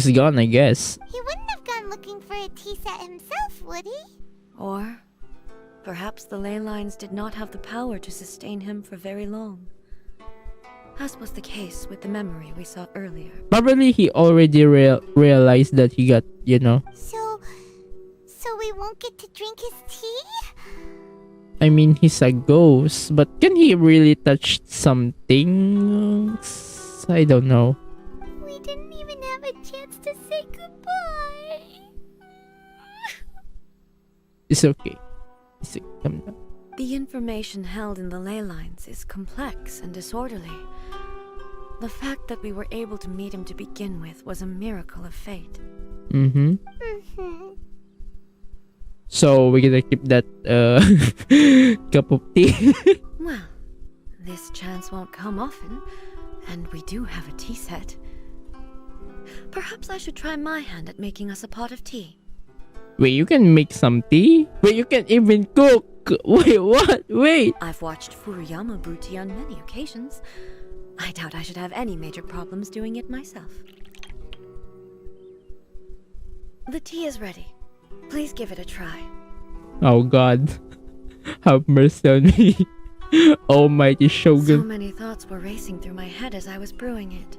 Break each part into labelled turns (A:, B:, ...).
A: He's gone, I guess.
B: He wouldn't have gone looking for a tea set himself, would he?
C: Or perhaps the ley lines did not have the power to sustain him for very long, as was the case with the memory we saw earlier.
A: Probably he already realized that he got,
B: So we won't get to drink his tea?
A: I mean, he's a ghost, but can he really touch some things? I don't know.
B: We didn't even have a chance to say goodbye.
A: It's okay. Calm down.
C: The information held in the ley lines is complex and disorderly. The fact that we were able to meet him to begin with was a miracle of fate.
A: Mm-hmm. So we're gonna keep that cup of tea.
C: Well, this chance won't come often, and we do have a tea set. Perhaps I should try my hand at making us a pot of tea.
A: Wait, you can make some tea? Wait, you can even cook? Wait, what? Wait.
C: I've watched Furuyama brew tea on many occasions. I doubt I should have any major problems doing it myself. The tea is ready. Please give it a try.
A: Oh God. Have mercy on me. Almighty Shogun.
C: So many thoughts were racing through my head as I was brewing it.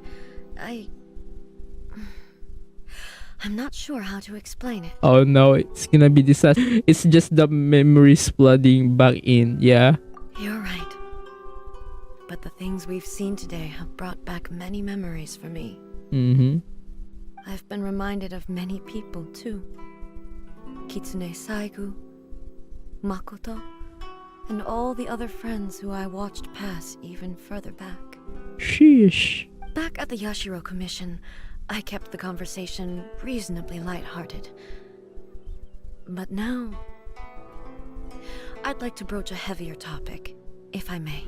C: I'm not sure how to explain it.
A: Oh no, it's gonna be disaster. It's just the memories flooding back in, yeah?
C: You're right. But the things we've seen today have brought back many memories for me.
A: Mm-hmm.
C: I've been reminded of many people too. Kitsune Saigu, Makoto, and all the other friends who I watched pass even further back.
A: Sheesh.
C: Back at the Yashiro Commission, I kept the conversation reasonably lighthearted. But now, I'd like to broach a heavier topic, if I may.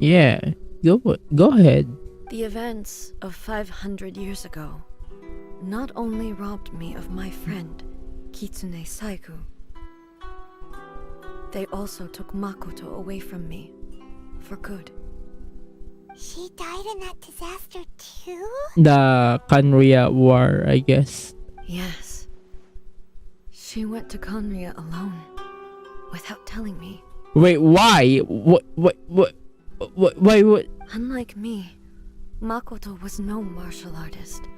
A: Yeah, go ahead.
C: The events of 500 years ago not only robbed me of my friend, Kitsune Saigu, they also took Makoto away from me, for good.
B: She died in that disaster too?
A: The Kanria War, I guess.
C: Yes. She went to Conria alone, without telling me.
A: Wait, why? Why?
C: Unlike me, Makoto was no martial artist.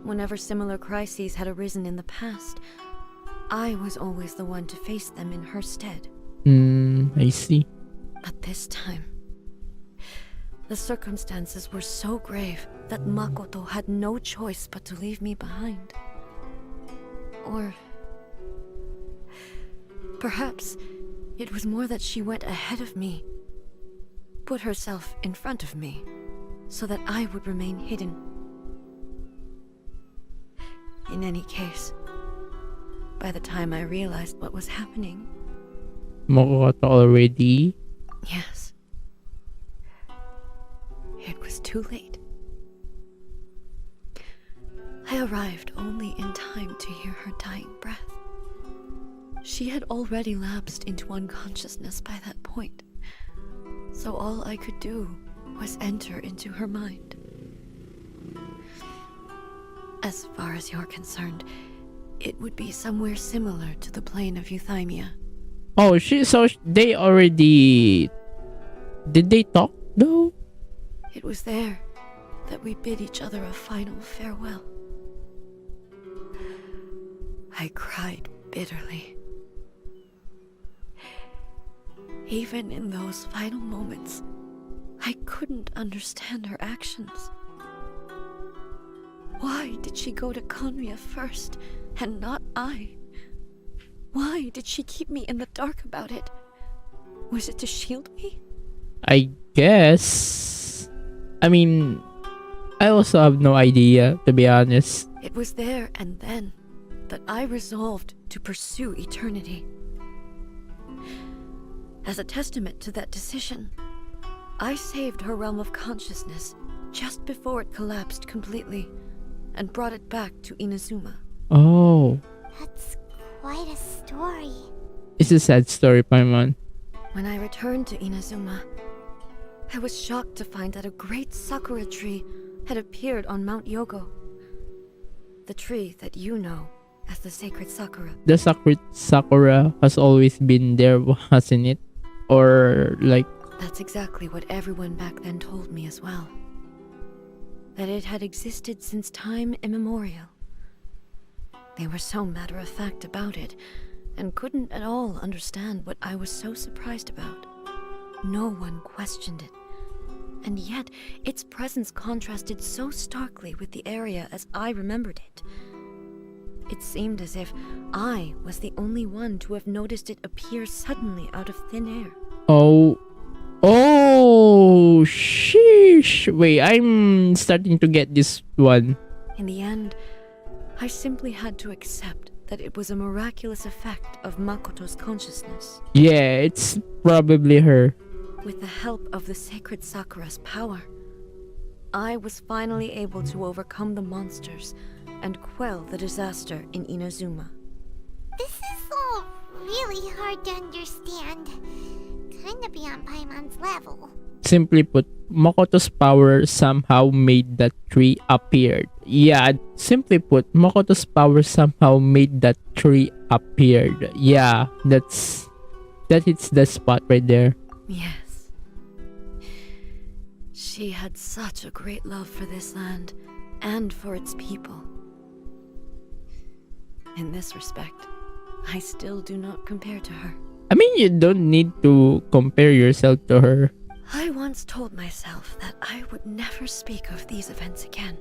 C: Whenever similar crises had arisen in the past, I was always the one to face them in her stead.
A: I see.
C: But this time, the circumstances were so grave that Makoto had no choice but to leave me behind. Or perhaps it was more that she went ahead of me, put herself in front of me, so that I would remain hidden. In any case, by the time I realized what was happening...
A: Makoto already?
C: Yes. It was too late. I arrived only in time to hear her dying breath. She had already lapsed into unconsciousness by that point, so all I could do was enter into her mind. As far as you're concerned, it would be somewhere similar to the plane of Euthymia.
A: Oh, they already... Did they talk though?
C: It was there that we bid each other a final farewell. I cried bitterly. Even in those final moments, I couldn't understand her actions. Why did she go to Conria first, and not I? Why did she keep me in the dark about it? Was it to shield me?
A: I guess. I mean, I also have no idea, to be honest.
C: It was there and then that I resolved to pursue eternity. As a testament to that decision, I saved her realm of consciousness just before it collapsed completely and brought it back to Inazuma.
A: Oh.
B: That's quite a story.
A: It's a sad story, Paimon.
C: When I returned to Inazuma, I was shocked to find that a great sakura tree had appeared on Mount Yogo. The tree that you know as the sacred Sakura.
A: The sacred Sakura has always been there, hasn't it? Or like,
C: That's exactly what everyone back then told me as well. That it had existed since time immemorial. They were so matter-of-fact about it, and couldn't at all understand what I was so surprised about. No one questioned it. And yet, its presence contrasted so starkly with the area as I remembered it. It seemed as if I was the only one to have noticed it appear suddenly out of thin air.
A: oh, sheesh. Wait, I'm starting to get this one.
C: In the end, I simply had to accept that it was a miraculous effect of Makoto's consciousness.
A: Yeah, it's probably her.
C: With the help of the sacred Sakura's power, I was finally able to overcome the monsters and quell the disaster in Inazuma.
B: This is all really hard to understand. Kinda beyond Paimon's level.
A: Simply put, Makoto's power somehow made that tree appeared. Yeah, simply put, Makoto's power somehow made that tree appeared. Yeah, that hits the spot right there.
C: Yes. She had such a great love for this land and for its people. In this respect, I still do not compare to her.
A: I mean, you don't need to compare yourself to her.
C: I once told myself that I would never speak of these events again.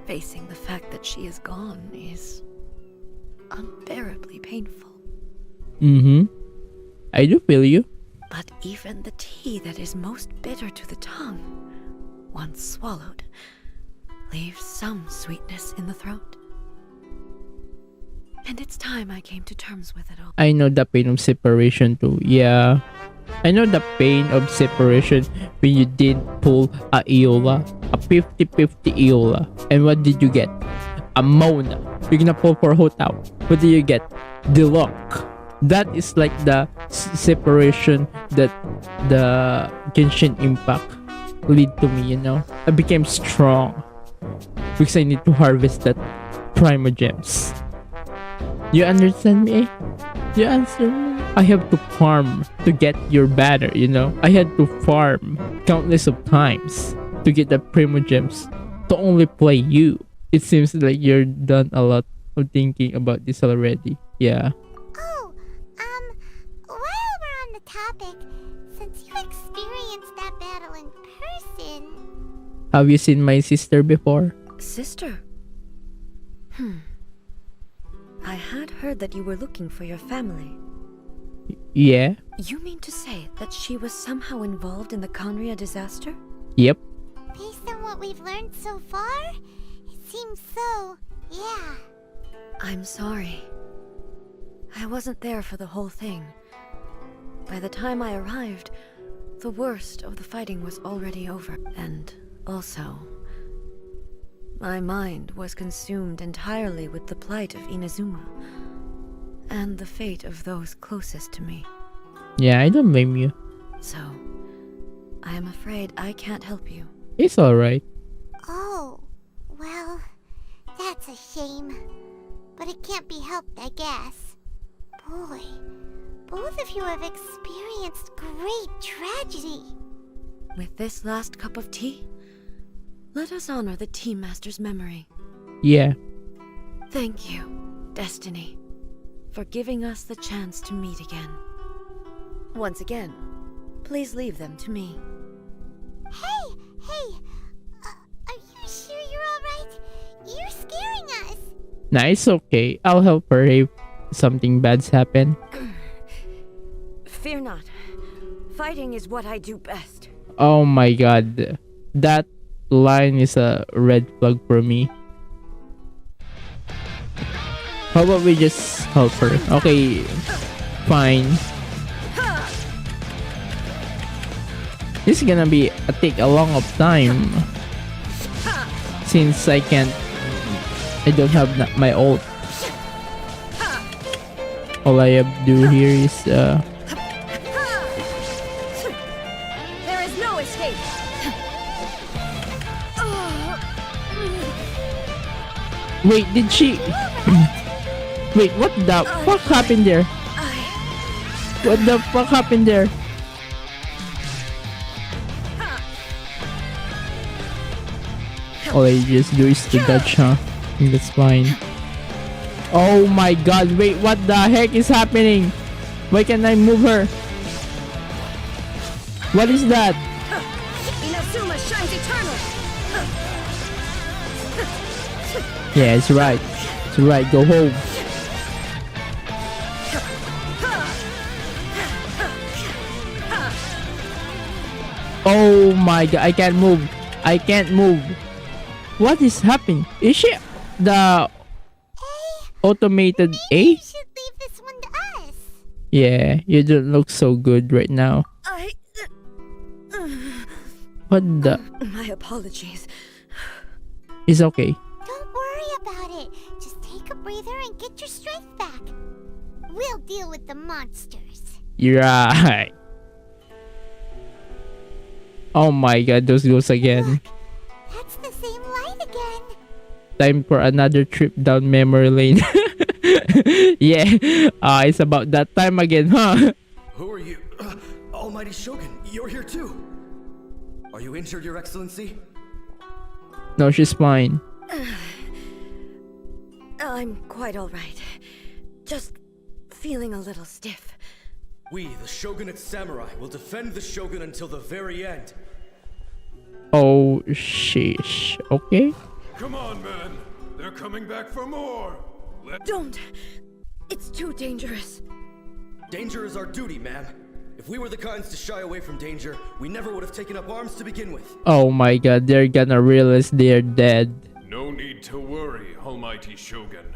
C: Facing the fact that she is gone is unbearably painful.
A: I do feel you.
C: But even the tea that is most bitter to the tongue, once swallowed, leaves some sweetness in the throat. And it's time I came to terms with it all.
A: I know the pain of separation too. Yeah. I know the pain of separation when you did pull a Iola. A 50-50 Iola. And what did you get? A Mona. You're gonna pull for Hotao. What do you get? Deluxe. That is like the separation that the Genshin Impact lead to me, you know? I became strong. Because I need to harvest that Primogems. You understand me? You answer me? I have to farm to get your banner, you know? I had to farm countless of times to get the Primogems to only play you. It seems like you're done a lot of thinking about this already. Yeah.
B: Oh, while we're on the topic, since you experienced that battle in person...
A: Have you seen my sister before?
C: Sister? I had heard that you were looking for your family.
A: Yeah.
C: You mean to say that she was somehow involved in the Kanria disaster?
A: Yep.
B: Based on what we've learned so far, it seems so, yeah.
C: I'm sorry. I wasn't there for the whole thing. By the time I arrived, the worst of the fighting was already over. And also, my mind was consumed entirely with the plight of Inazuma and the fate of those closest to me.
A: Yeah, I don't blame you.
C: So, I am afraid I can't help you.
A: It's alright.
B: Oh, well, that's a shame. But it can't be helped, I guess. Boy, both of you have experienced great tragedy.
C: With this last cup of tea, let us honor the Tea Master's memory.
A: Yeah.
C: Thank you, Destiny, for giving us the chance to meet again. Once again, please leave them to me.
B: Hey, are you sure you're alright? You're scaring us.
A: Nah, it's okay. I'll help her if something bad's happen.
C: Fear not. Fighting is what I do best.
A: Oh my god. That line is a red flag for me. How about we just help her? Okay, fine. This is gonna be take a long of time since I don't have my ult. All I have to do here is
C: There is no escape.
A: Wait, did she? Wait, what the fuck happened there? What the fuck happened there? All I just do is to dodge, huh? I think that's fine. Oh my god, wait, what the heck is happening? Why can't I move her? What is that?
D: Inazuma shines eternal.
A: Yeah, it's right. It's right, go home. Oh my god, I can't move. I can't move. What is happening? Is she the automated A?
B: You should leave this one to us.
A: Yeah, you don't look so good right now. What the?
C: My apologies.
A: It's okay.
B: Don't worry about it. Just take a breather and get your strength back. We'll deal with the monsters.
A: You're right. Oh my god, those goes again.
B: That's the same light again.
A: Time for another trip down memory lane. Yeah, it's about that time again, huh?
E: Who are you? Almighty Shogun, you're here too. Are you injured, Your Excellency?
A: No, she's fine.
C: I'm quite alright. Just feeling a little stiff.
E: We, the Shogunate Samurai, will defend the Shogun until the very end.
A: Oh, sheesh. Okay.
F: Come on, man. They're coming back for more.
C: Don't! It's too dangerous.
E: Danger is our duty, ma'am. If we were the kinds to shy away from danger, we never would have taken up arms to begin with.
A: Oh my god, they're gonna realize they're dead.
F: No need to worry, Almighty Shogun.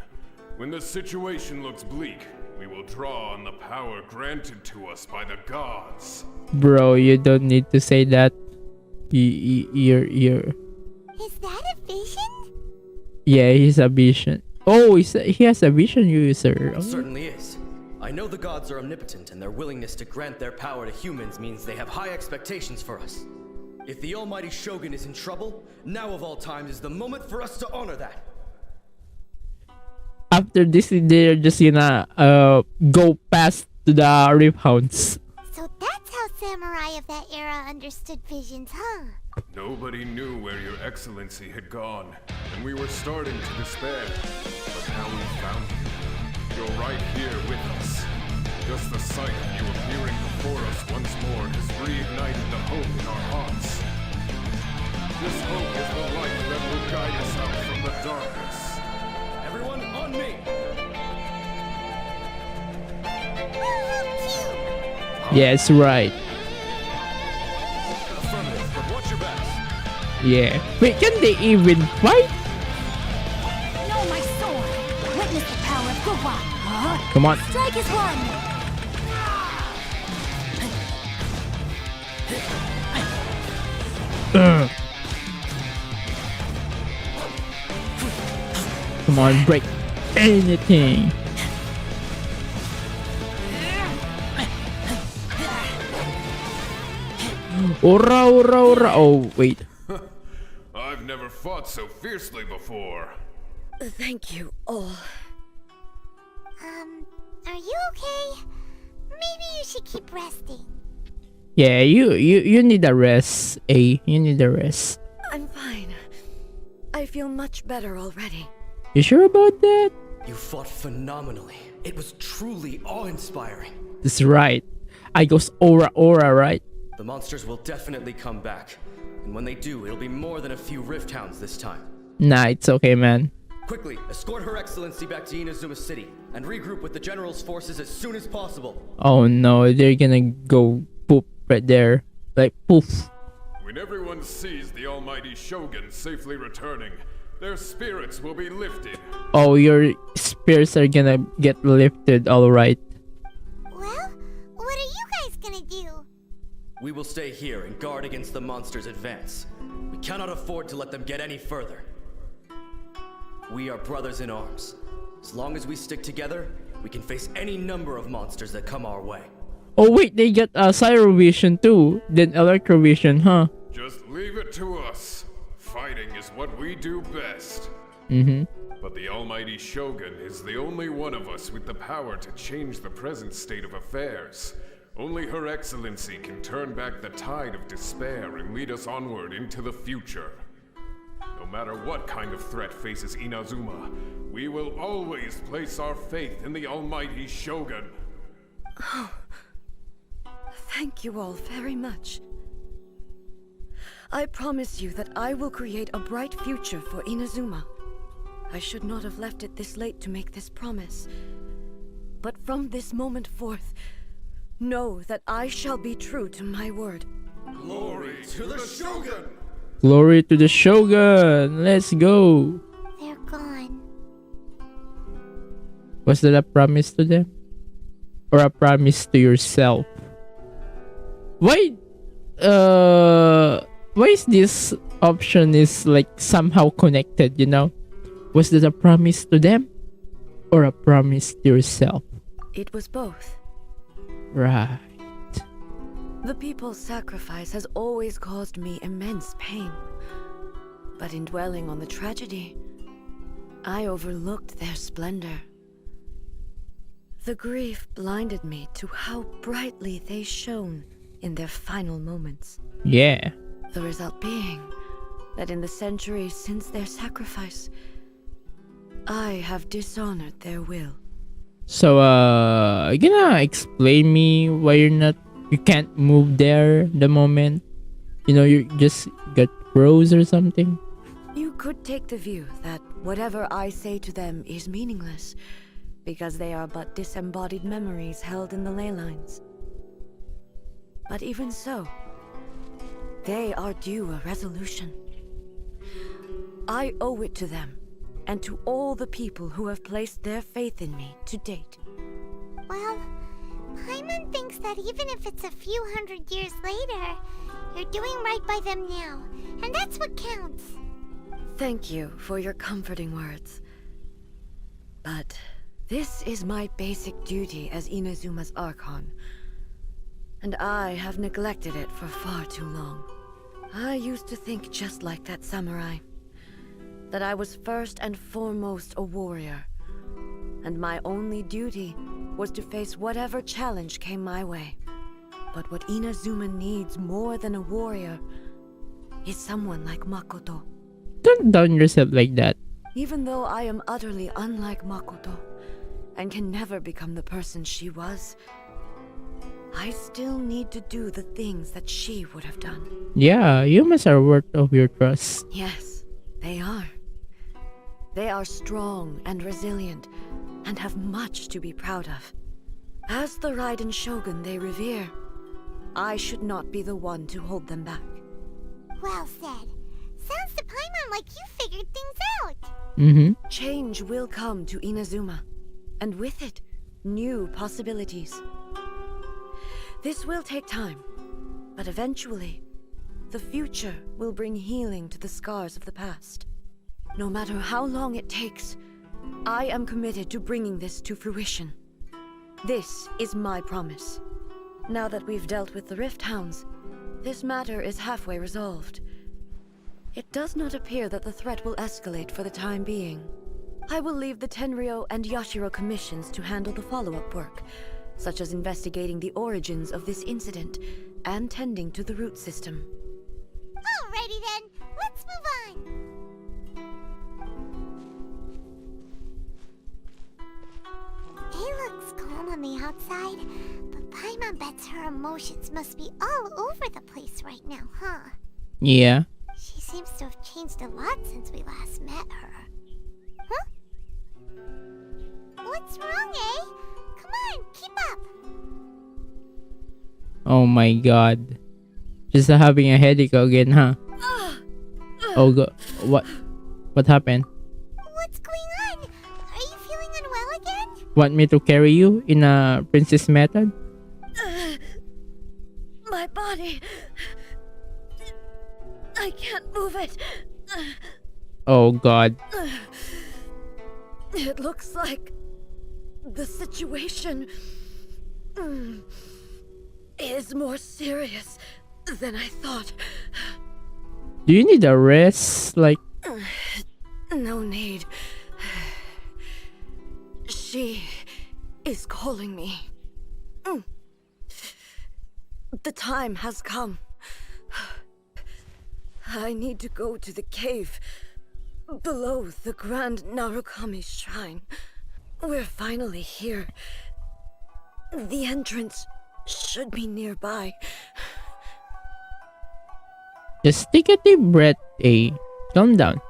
F: When the situation looks bleak, we will draw on the power granted to us by the gods.
A: Bro, you don't need to say that. You're...
B: Is that a vision?
A: Yeah, he's a vision. Oh, he has a vision user.
E: It certainly is. I know the gods are omnipotent, and their willingness to grant their power to humans means they have high expectations for us. If the Almighty Shogun is in trouble, now of all times is the moment for us to honor that.
A: After this, they're just gonna go past to the Rift Hounds.
B: So that's how samurai of that era understood visions, huh?
F: Nobody knew where Your Excellency had gone, and we were starting to despair. But now we found you. You're right here with us. Just the sight of you appearing before us once more has reignited the hope in our hearts. This hope is the light that will guide us out from the darkness.
E: Everyone, on me!
A: Yes, right.
E: Affirmative, but watch your backs.
A: Yeah. Wait, can they even fight?
D: Know my sword. Witness the power of Guwa.
A: Come on.
D: Strike is one.
A: Come on, break anything. Ora, ora, ora. Oh, wait.
F: I've never fought so fiercely before.
C: Thank you all.
B: Are you okay? Maybe you should keep resting.
A: Yeah, you need a rest, A. You need a rest.
C: I'm fine. I feel much better already.
A: You sure about that?
E: You fought phenomenally. It was truly awe-inspiring.
A: That's right. I goes aura, aura, right?
E: The monsters will definitely come back. And when they do, it'll be more than a few Rift Hounds this time.
A: Nah, it's okay, man.
E: Quickly, escort Her Excellency back to Inazuma City, and regroup with the General's forces as soon as possible.
A: Oh no, they're gonna go poop right there. Like, poof.
F: When everyone sees the Almighty Shogun safely returning, their spirits will be lifted.
A: Oh, your spirits are gonna get lifted, alright.
B: Well, what are you guys gonna do?
E: We will stay here and guard against the monsters' advance. We cannot afford to let them get any further. We are brothers in arms. As long as we stick together, we can face any number of monsters that come our way.
A: Oh wait, they got Cyrovision too. Then Electrovision, huh?
F: Just leave it to us. Fighting is what we do best. But the almighty Shogun is the only one of us with the power to change the present state of affairs. Only Her Excellency can turn back the tide of despair and lead us onward into the future. No matter what kind of threat faces Inazuma, we will always place our faith in the almighty Shogun.
C: Thank you all very much. I promise you that I will create a bright future for Inazuma. I should not have left it this late to make this promise. But from this moment forth, know that I shall be true to my word.
F: Glory to the Shogun!
A: Glory to the Shogun! Let's go!
B: They're gone.
A: Was that a promise to them? Or a promise to yourself? Why is this option is like somehow connected, you know? Was that a promise to them? Or a promise to yourself?
C: It was both.
A: Right.
C: The people's sacrifice has always caused me immense pain. But in dwelling on the tragedy, I overlooked their splendor. The grief blinded me to how brightly they shone in their final moments.
A: Yeah.
C: The result being that in the centuries since their sacrifice, I have dishonored their will.
A: So, you gonna explain me why you can't move there the moment? You know, you just got froze or something?
C: You could take the view that whatever I say to them is meaningless, because they are but disembodied memories held in the ley lines. But even so, they are due a resolution. I owe it to them, and to all the people who have placed their faith in me to date.
B: Well, Paimon thinks that even if it's a few hundred years later, you're doing right by them now, and that's what counts.
C: Thank you for your comforting words. But this is my basic duty as Inazuma's Archon, and I have neglected it for far too long. I used to think just like that samurai, that I was first and foremost a warrior, and my only duty was to face whatever challenge came my way. But what Inazuma needs more than a warrior is someone like Makoto.
A: Don't down yourself like that.
C: Even though I am utterly unlike Makoto, and can never become the person she was, I still need to do the things that she would have done.
A: Yeah, humans are worth of your trust.
C: Yes, they are. They are strong and resilient, and have much to be proud of. As the Raiden Shogun they revere, I should not be the one to hold them back.
B: Well said. Sounds to Paimon like you figured things out.
A: Mm-hmm.
C: Change will come to Inazuma, and with it, new possibilities. This will take time, but eventually, the future will bring healing to the scars of the past. No matter how long it takes, I am committed to bringing this to fruition. This is my promise. Now that we've dealt with the Rift Hounds, this matter is halfway resolved. It does not appear that the threat will escalate for the time being. I will leave the Tenryo and Yashiro commissions to handle the follow-up work, such as investigating the origins of this incident and tending to the root system.
B: Alrighty then, let's move on. It looks calm on the outside, but Paimon bets her emotions must be all over the place right now, huh?
A: Yeah.
B: She seems to have changed a lot since we last met her. Huh? What's wrong, eh? Come on, keep up.
A: Oh my god. Just having a headache again, huh? Oh god. What happened?
B: What's going on? Are you feeling unwell again?
A: Want me to carry you in a princess method?
C: My body... I can't move it.
A: Oh god.
C: It looks like the situation is more serious than I thought.
A: Do you need a rest? Like,
C: No need. She is calling me. The time has come. I need to go to the cave below the Grand Narukami Shrine. We're finally here. The entrance should be nearby.
A: Just take a deep breath, A. Calm down.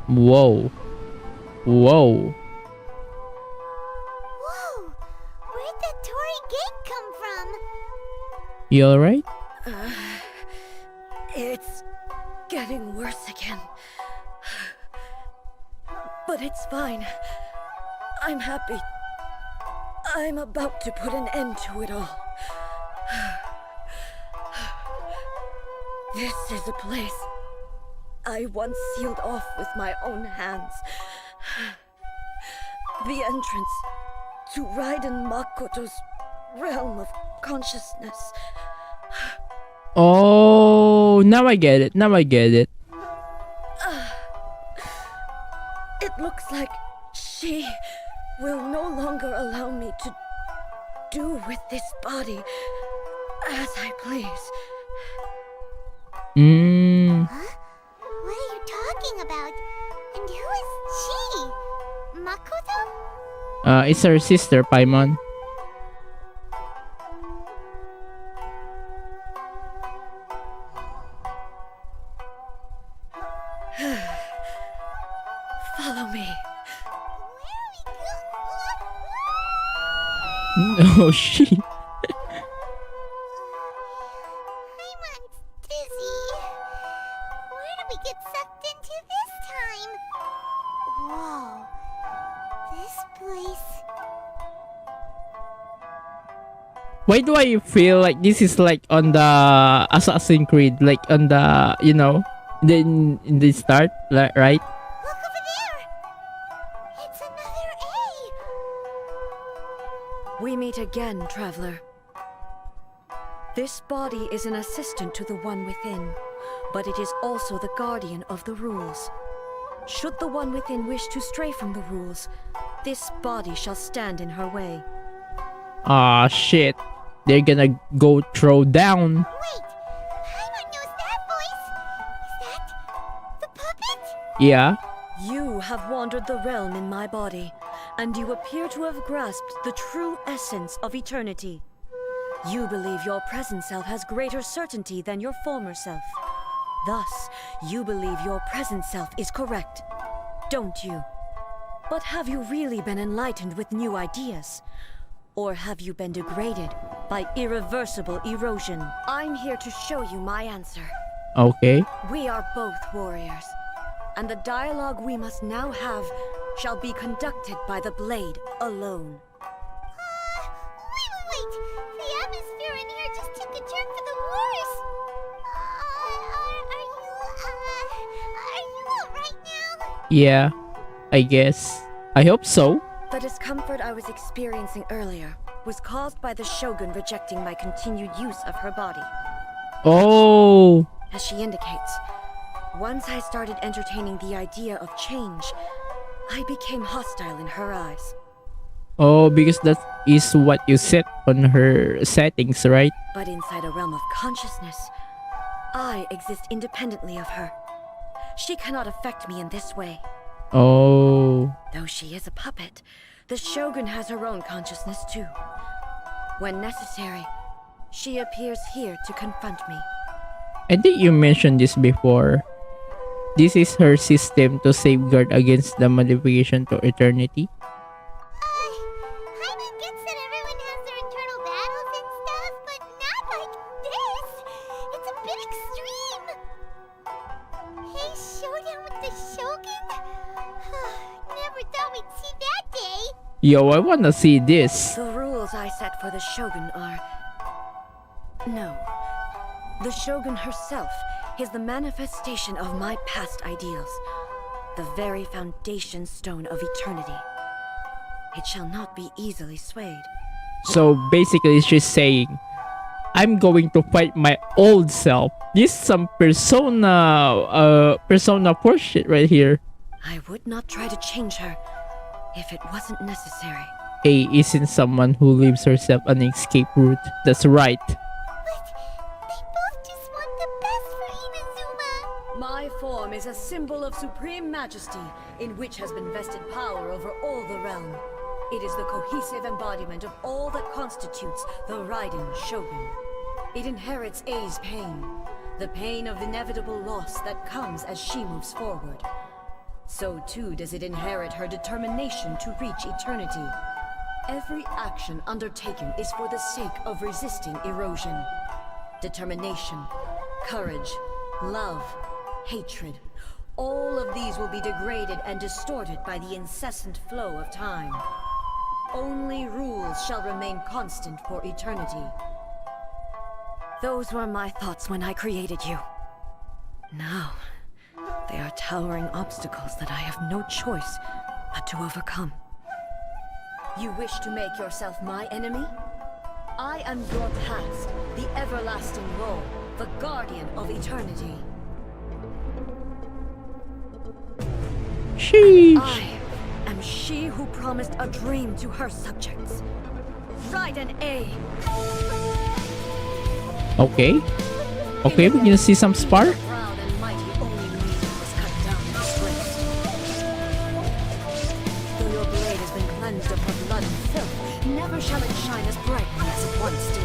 A: Whoa. Whoa.
B: Whoa! Where'd that Torii gate come from?
A: You alright?
C: It's getting worse again. But it's fine. I'm happy. I'm about to put an end to it all. This is a place I once sealed off with my own hands. The entrance to Raiden Makoto's realm of consciousness.
A: Oh, now I get it. Now I get it.
C: It looks like she will no longer allow me to do with this body as I please.
B: What are you talking about? And who is she? Makoto?
A: It's her sister, Paimon.
C: Follow me.
B: Where are we going?
A: Oh, shit.
B: Paimon's dizzy. Where did we get sucked into this time? Whoa. This place...
A: Why do I feel like this is like on the Assassin's Creed, like on the, you know, then in the start, right?
B: Look over there! It's another A!
C: We meet again, traveler. This body is an assistant to the one within, but it is also the guardian of the rules. Should the one within wish to stray from the rules, this body shall stand in her way.
A: Ah, shit. They're gonna go throw down.
B: Wait! Paimon knows that voice! Is that... the puppet?
A: Yeah.
C: You have wandered the realm in my body, and you appear to have grasped the true essence of eternity. You believe your present self has greater certainty than your former self. Thus, you believe your present self is correct, don't you? But have you really been enlightened with new ideas? Or have you been degraded by irreversible erosion? I'm here to show you my answer.
A: Okay.
C: We are both warriors, and the dialogue we must now have shall be conducted by the blade alone.
B: Wait! The atmosphere in here just took a turn for the worse! Are you alright now?
A: Yeah. I guess. I hope so.
C: The discomfort I was experiencing earlier was caused by the Shogun rejecting my continued use of her body.
A: Oh.
C: As she indicates, once I started entertaining the idea of change, I became hostile in her eyes.
A: Oh, because that is what you set on her settings, right?
C: But inside a realm of consciousness, I exist independently of her. She cannot affect me in this way.
A: Oh.
C: Though she is a puppet, the Shogun has her own consciousness too. When necessary, she appears here to confront me.
A: I think you mentioned this before. This is her system to safeguard against the modification to eternity.
B: Paimon gets that everyone has their internal battles and stuff, but not like this! It's a bit extreme! Hey, showdown with the Shogun? Never thought we'd see that day!
A: Yo, I wanna see this.
C: The rules I set for the Shogun are... No. The Shogun herself is the manifestation of my past ideals. The very foundation stone of eternity. It shall not be easily swayed.
A: So basically she's saying, I'm going to fight my old self. This is some persona 4 shit right here.
C: I would not try to change her if it wasn't necessary.
A: A isn't someone who leaves herself an escape route. That's right.
B: But they both just want the best for Inazuma.
C: My form is a symbol of supreme majesty, in which has been vested power over all the realm. It is the cohesive embodiment of all that constitutes the Raiden Shogun. It inherits A's pain, the pain of inevitable loss that comes as she moves forward. So too does it inherit her determination to reach eternity. Every action undertaken is for the sake of resisting erosion. Determination, courage, love, hatred. All of these will be degraded and distorted by the incessant flow of time. Only rules shall remain constant for eternity. Those were my thoughts when I created you. Now, they are towering obstacles that I have no choice but to overcome. You wish to make yourself my enemy? I am your past, the everlasting role, the guardian of eternity.
A: Sheesh.
C: I am she who promised a dream to her subjects. Raiden A.
A: Okay. Okay, we're gonna see some spar.
C: Proud and mighty only Raiden was cut down and disgraced. Though your blade has been cleansed of her blood and filth, never shall it shine as brightly as it once did.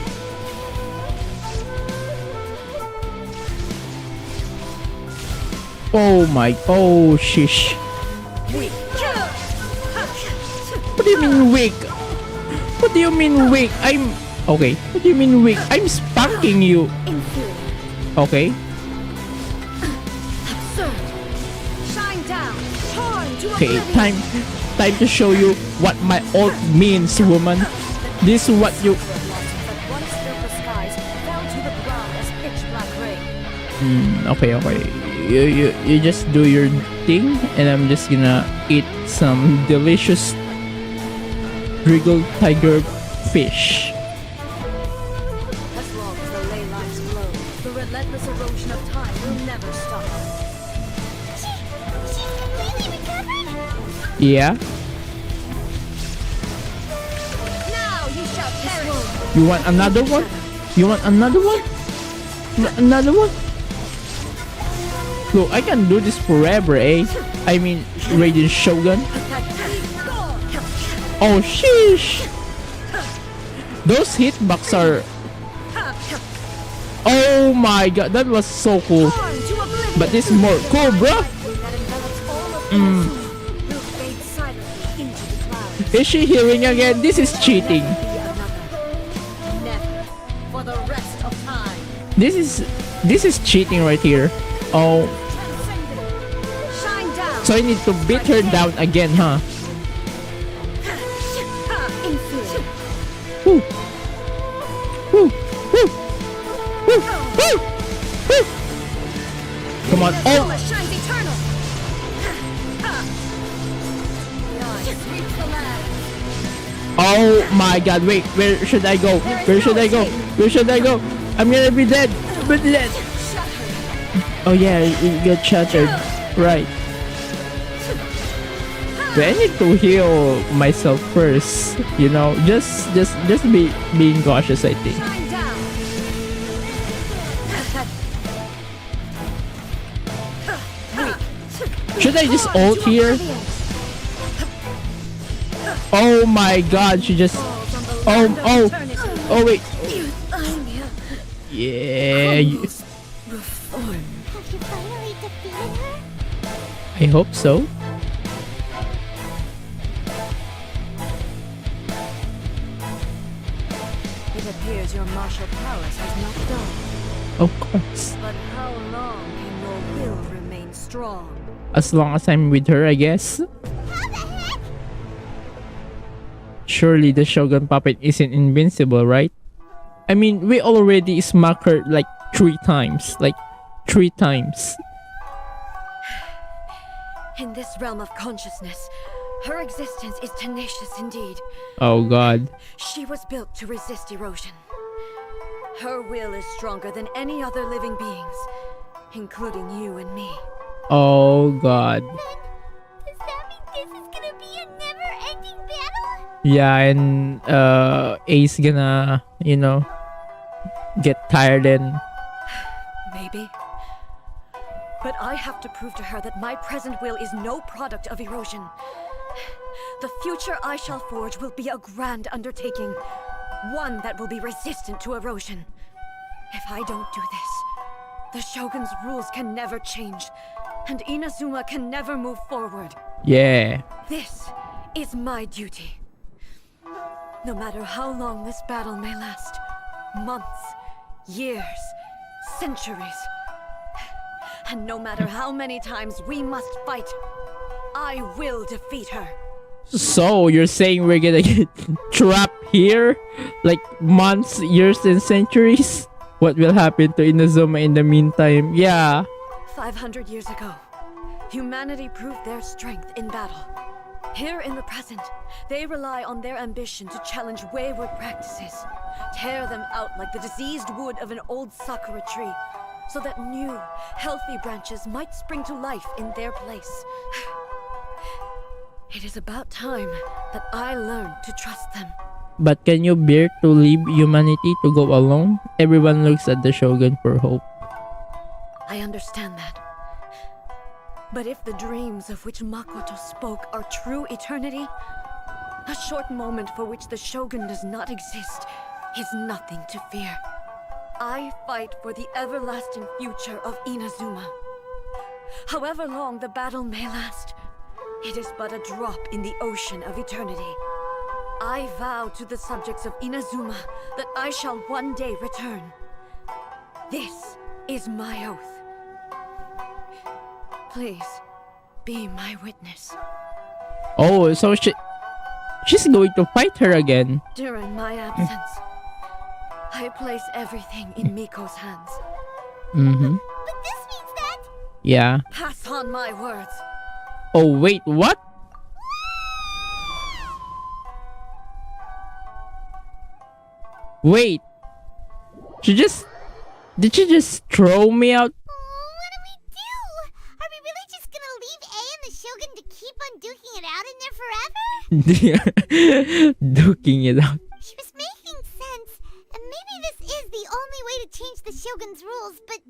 A: Oh my. Oh shish.
C: Weak.
A: What do you mean weak? What do you mean weak? I'm okay. What do you mean weak? I'm spanking you.
C: Inferior.
A: Okay.
C: Absurd. Shine down. Torn to
A: Okay.
C: oblivion.
A: Time to show you what my ult means, woman. This is what you.
C: That once filled the skies fell to the ground as pitch black rain.
A: Okay. You just do your thing, and I'm just gonna eat some delicious Regal tiger fish.
C: As long as the ley lines flow, the relentless erosion of time will never stop.
B: She's completely recovered?
A: Yeah.
C: Now you shall perish.
A: You want another one? You want another one? Another one? Look, I can do this forever, eh? I mean, Raiden Shogun. Oh, sheesh! Those hitbox are... Oh my god, that was so cool. But this is more cool, bro. Is she hearing again? This is cheating.
C: Never for the rest of time.
A: This is cheating right here. Oh,
C: Shine down.
A: so I need to beat her down again, huh?
C: Inferior.
A: Woo. Woo. Woo. Woo. Woo. Woo. Come on. Oh,
C: Shines eternal. Sweeps the land.
A: oh my god. Wait, where should I go? Where should I go? Where should I go? I'm gonna be dead. But dead. Oh yeah, it got shattered. Right. But I need to heal myself first. You know, just being cautious, I think.
C: Shine down.
A: Should I just ult here? Oh my god, she just... Oh wait. Yeah.
C: Reform.
B: Have you finally defeated her?
A: I hope so.
C: It appears your martial prowess has not done.
A: Of course.
C: But how long can your will remain strong?
A: As long as I'm with her, I guess. Surely the Shogun puppet isn't invincible, right? I mean, we already smacked her like 3 times. Like, 3 times.
C: In this realm of consciousness, her existence is tenacious indeed.
A: Oh god.
C: She was built to resist erosion. Her will is stronger than any other living beings, including you and me.
A: Oh god.
B: This is gonna be a never-ending battle?
A: Yeah, and Ace gonna, get tired and
C: Maybe. But I have to prove to her that my present will is no product of erosion. The future I shall forge will be a grand undertaking. One that will be resistant to erosion. If I don't do this, the Shogun's rules can never change, and Inazuma can never move forward.
A: yeah.
C: This is my duty. No matter how long this battle may last, months, years, centuries, and no matter how many times we must fight, I will defeat her.
A: So you're saying we're gonna get trapped here, like months, years, and centuries? What will happen to Inazuma in the meantime? Yeah.
C: 500 years ago, humanity proved their strength in battle. Here in the present, they rely on their ambition to challenge wayward practices, tear them out like the diseased wood of an old sakura tree, so that new, healthy branches might spring to life in their place. It is about time that I learned to trust them.
A: But can you bear to leave humanity to go alone? Everyone looks at the Shogun for hope.
C: I understand that. But if the dreams of which Makoto spoke are true eternity, a short moment for which the Shogun does not exist is nothing to fear. I fight for the everlasting future of Inazuma. However long the battle may last, it is but a drop in the ocean of eternity. I vow to the subjects of Inazuma that I shall one day return. This is my oath. Please, be my witness.
A: Oh, so she's going to fight her again.
C: During my absence, I place everything in Miko's hands.
A: Mm-hmm.
B: But this means that...
A: Yeah.
C: Pass on my words.
A: Oh, wait, what? Wait. Did she just throw me out?
B: Oh, what do we do? Are we really just gonna leave A and the Shogun to keep on duking it out in there forever?
A: Duking it out.
B: She was making sense, and maybe this is the only way to change the Shogun's rules, but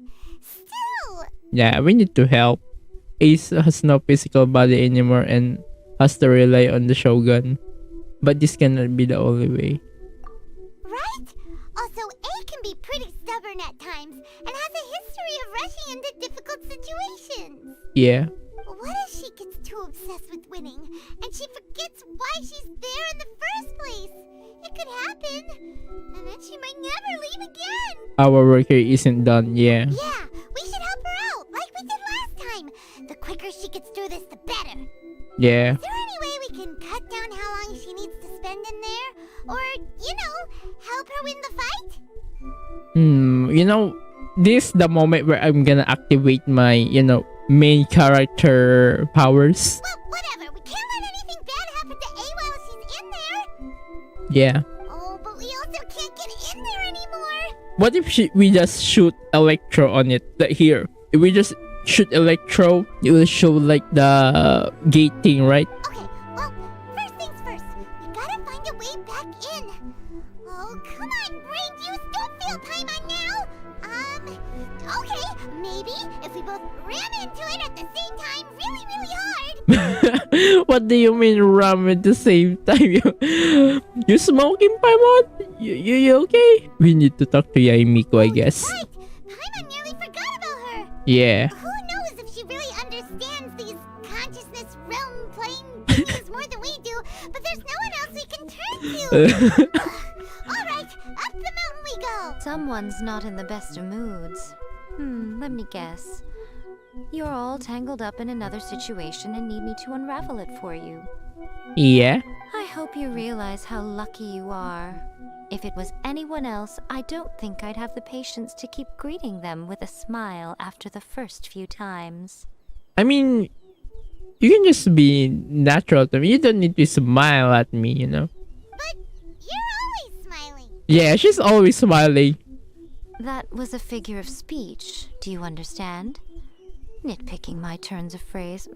B: still...
A: Yeah, we need to help. Ace has no physical body anymore and has to rely on the Shogun. But this cannot be the only way.
B: Right? Also, A can be pretty stubborn at times, and has a history of rushing into difficult situations.
A: Yeah.
B: What if she gets too obsessed with winning, and she forgets why she's there in the first place? It could happen, and then she might never leave again.
A: Our work here isn't done, yeah.
B: Yeah, we should help her out, like we did last time. The quicker she gets through this, the better.
A: Yeah.
B: Is there any way we can cut down how long she needs to spend in there? Or, help her win the fight?
A: This is the moment where I'm gonna activate my, main character powers.
B: Well, whatever. We can't let anything bad happen to A while she's in there.
A: Yeah.
B: Oh, but we also can't get in there anymore.
A: What if we just shoot Electro on it? Like here. If we just shoot Electro, it will show like the gate thing, right?
B: Okay, well, first things first. We gotta find a way back in. Oh, come on, brain juice. Don't feel Paimon now. Okay, maybe if we both ram into it at the same time really, really hard.
A: What do you mean ram at the same time? You smoking, Paimon? You okay? We need to talk to Yaimiko, I guess.
B: Right, Paimon nearly forgot about her.
A: Yeah.
B: Who knows if she really understands these consciousness realm plane things more than we do, but there's no one else we can turn to. Alright, up the mountain we go.
G: Someone's not in the best of moods. Let me guess. You're all tangled up in another situation and need me to unravel it for you.
A: Yeah.
G: I hope you realize how lucky you are. If it was anyone else, I don't think I'd have the patience to keep greeting them with a smile after the first few times.
A: I mean, you can just be natural to me. You don't need to smile at me,
B: But you're always smiling.
A: Yeah, she's always smiling.
G: That was a figure of speech. Do you understand? Nitpicking my turns of phrase.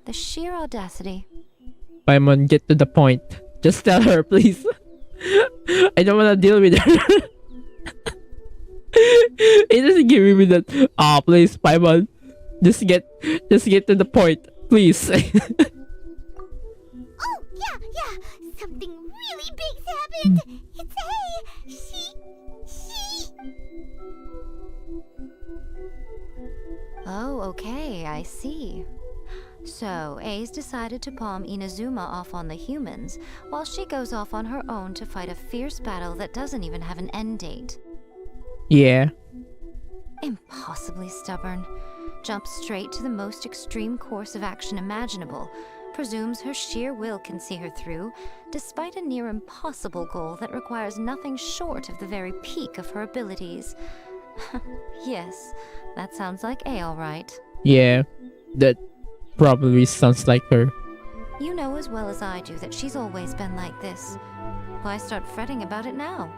G: The sheer audacity.
A: Paimon, get to the point. Just tell her, please. I don't wanna deal with her. It doesn't give me that. Ah, please, Paimon. Just get to the point, please.
B: Oh, yeah. Something really big's happened. It's A. She...
G: Oh, okay, I see. So, A's decided to palm Inazuma off on the humans, while she goes off on her own to fight a fierce battle that doesn't even have an end date.
A: Yeah.
G: Impossibly stubborn. Jumps straight to the most extreme course of action imaginable. Presumes her sheer will can see her through, despite a near impossible goal that requires nothing short of the very peak of her abilities. Yes, that sounds like A, all right.
A: Yeah. That probably sounds like her.
G: You know as well as I do that she's always been like this. Why start fretting about it now?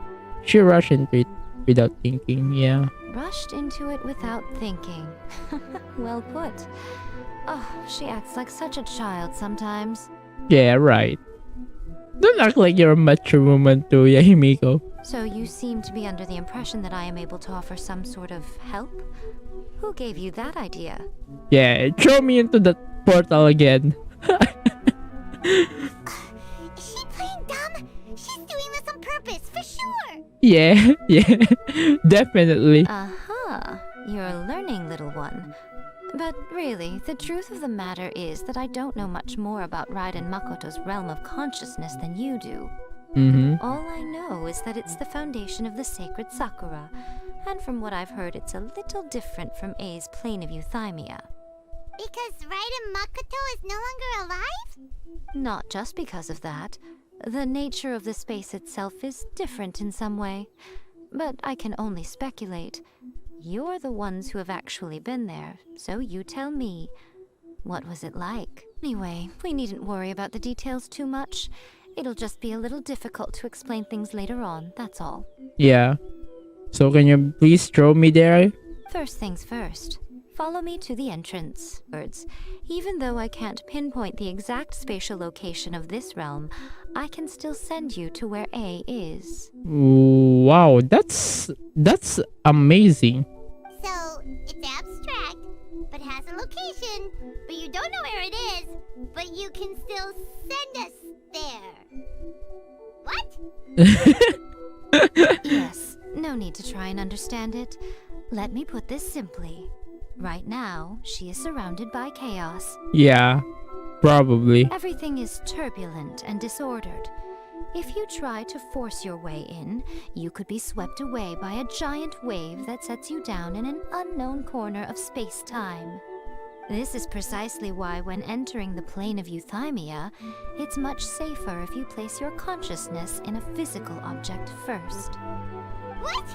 A: She rushed into it without thinking, yeah.
G: Rushed into it without thinking. Well put. Oh, she acts like such a child sometimes.
A: Yeah, right. Don't act like you're a mature woman too, Yahimiko.
G: So you seem to be under the impression that I am able to offer some sort of help? Who gave you that idea?
A: Yeah, throw me into that portal again.
B: Is she playing dumb? She's doing this on purpose, for sure.
A: Yeah, definitely.
G: Uh-huh. You're a learning little one. But really, the truth of the matter is that I don't know much more about Raiden Makoto's realm of consciousness than you do. All I know is that it's the foundation of the sacred Sakura, and from what I've heard, it's a little different from A's plane of euthymia.
B: Because Raiden Makoto is no longer alive?
G: Not just because of that. The nature of the space itself is different in some way. But I can only speculate. You're the ones who have actually been there, so you tell me. What was it like? Anyway, we needn't worry about the details too much. It'll just be a little difficult to explain things later on, that's all.
A: Yeah. So can you please throw me there?
G: First things first. Follow me to the entrance. Even though I can't pinpoint the exact spatial location of this realm, I can still send you to where A is.
A: Wow, that's amazing.
B: So, it's abstract, but has a location, but you don't know where it is, but you can still send us there. What?
G: Yes, no need to try and understand it. Let me put this simply. Right now, she is surrounded by chaos.
A: Yeah, probably.
G: Everything is turbulent and disordered. If you try to force your way in, you could be swept away by a giant wave that sets you down in an unknown corner of space-time. This is precisely why when entering the plane of euthymia, it's much safer if you place your consciousness in a physical object first.
B: What?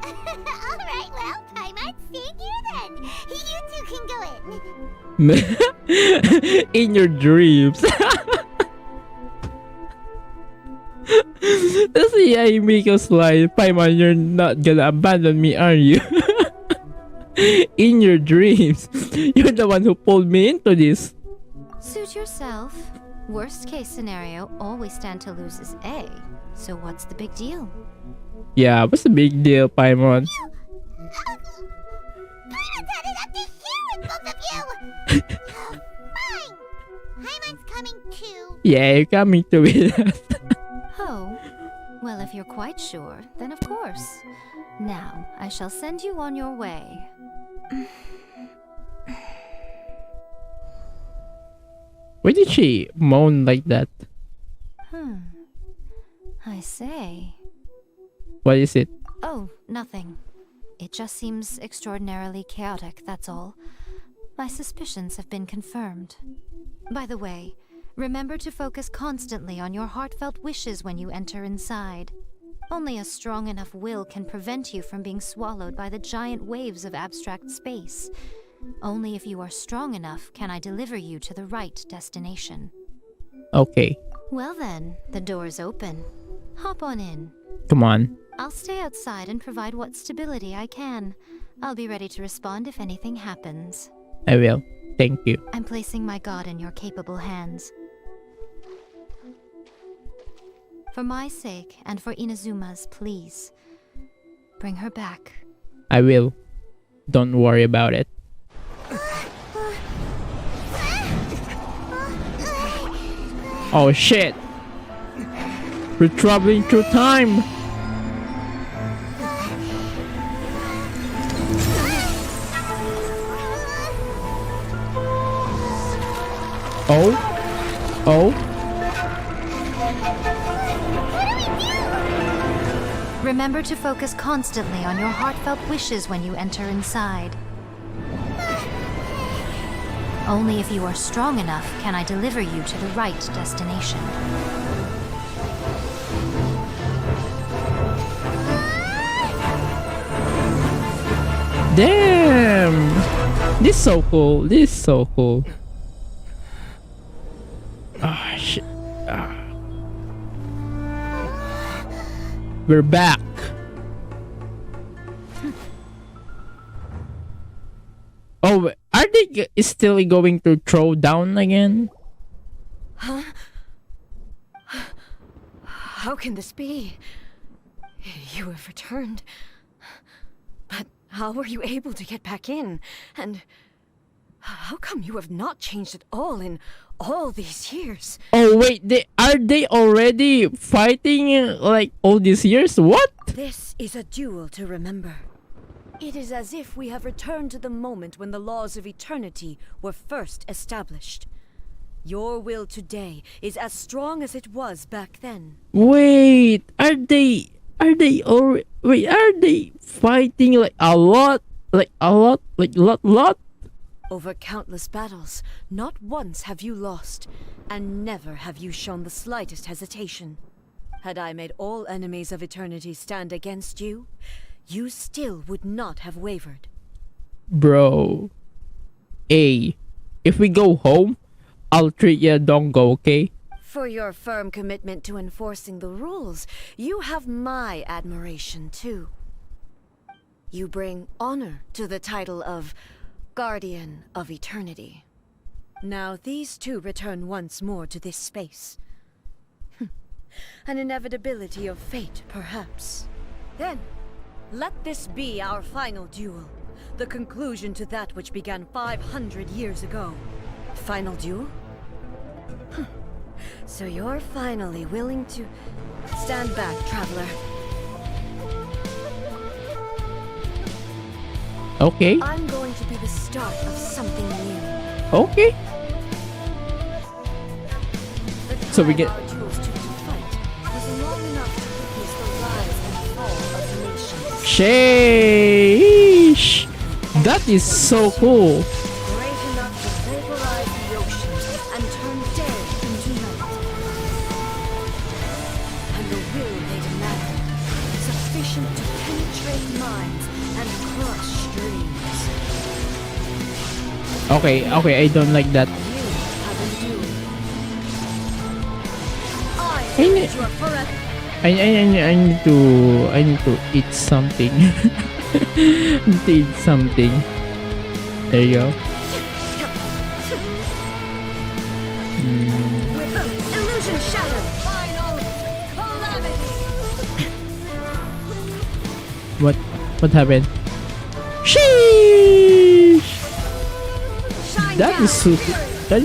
B: Alright, well, Paimon's staying here then. You two can go in.
A: In your dreams. That's the Yahimiko's line. Paimon, you're not gonna abandon me, are you? In your dreams. You're the one who pulled me into this.
G: Suit yourself. Worst case scenario, all we stand to lose is A. So what's the big deal?
A: Yeah, what's the big deal, Paimon?
B: Paimon's had it up to here with both of you! Fine! Paimon's coming too.
A: Yeah, you're coming to with us.
G: Oh, well, if you're quite sure, then of course. Now, I shall send you on your way.
A: Why did she moan like that?
G: I say.
A: What is it?
G: Oh, nothing. It just seems extraordinarily chaotic, that's all. My suspicions have been confirmed. By the way, remember to focus constantly on your heartfelt wishes when you enter inside. Only a strong enough will can prevent you from being swallowed by the giant waves of abstract space. Only if you are strong enough can I deliver you to the right destination.
A: Okay,
G: Well then, the door's open. Hop on in.
A: come on.
G: I'll stay outside and provide what stability I can. I'll be ready to respond if anything happens.
A: I will. Thank you.
G: I'm placing my god in your capable hands. For my sake and for Inazuma's, please. Bring her back.
A: I will. Don't worry about it. Oh shit! We're traveling through time! Oh? Oh?
G: Remember to focus constantly on your heartfelt wishes when you enter inside. Only if you are strong enough can I deliver you to the right destination.
A: Damn! This is so cool. This is so cool. Ah, shit. Ah. We're back. Oh, are they still going to throw down again?
C: How can this be? You have returned. But how were you able to get back in? And how come you have not changed at all in all these years?
A: Oh wait, are they already fighting like all these years? What?
C: This is a duel to remember. It is as if we have returned to the moment when the laws of eternity were first established. Your will today is as strong as it was back then.
A: Wait, are they fighting like a lot?
C: Over countless battles, not once have you lost, and never have you shown the slightest hesitation. Had I made all enemies of eternity stand against you, you still would not have wavered.
A: Bro. If we go home, I'll treat you a dongo, okay?
C: For your firm commitment to enforcing the rules, you have my admiration too. You bring honor to the title of Guardian of Eternity. Now these two return once more to this space. An inevitability of fate, perhaps. Then, let this be our final duel. The conclusion to that which began 500 years ago. Final duel? So you're finally willing to... Stand back, traveler.
A: Okay.
C: I'm going to be the start of something new.
A: Okay.
C: The
A: So we
C: time
A: get-
C: our duels took to fight was long enough to witness the rise and fall of the nations.
A: Sheesh. That is so cool.
C: Great enough to vaporize the oceans and turn day into night. And the will they demanded, sufficient to penetrate minds and crush dreams.
A: Okay, I don't like that.
C: You have endured. I
A: I
C: am
A: ne-
C: your forever.
A: I need to eat something. Need to eat something. There you go.
C: Illusion shattered. Final calamity.
A: What happened? Sheesh!
C: Shine
A: That
C: down.
A: is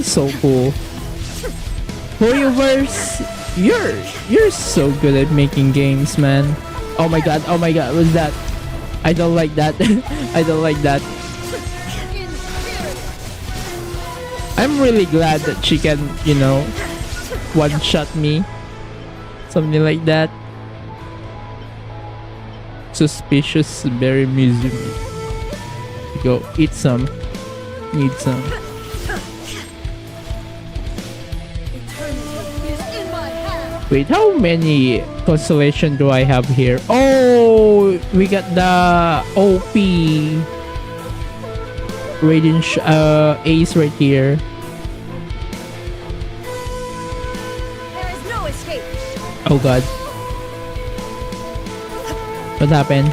A: so cool. Hoyoverse, you're so good at making games, man. Oh my god, what's that? I don't like that. I don't like that. I'm really glad that she can, one-shot me. Something like that. Suspicious berry museum. Go eat some. Need some. Wait, how many constellation do I have here? Oh, we got the OP Raiden ace right here.
C: There is no escape.
A: Oh god. What happened?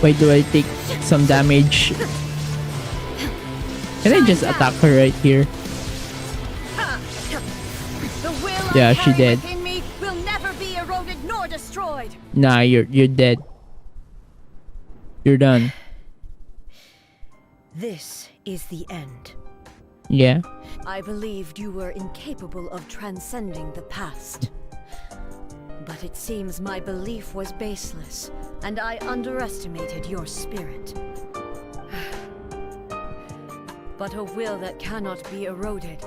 A: Wait, do I take some damage? Can I just attack her right here?
C: The will
A: Yeah,
C: I
A: she
C: carry
A: did.
C: within me will never
A: Nah, you're dead. You're done.
H: This is the end.
A: Yeah.
H: I believed you were incapable of transcending the past. But it seems my belief was baseless, and I underestimated your spirit. But a will that cannot be eroded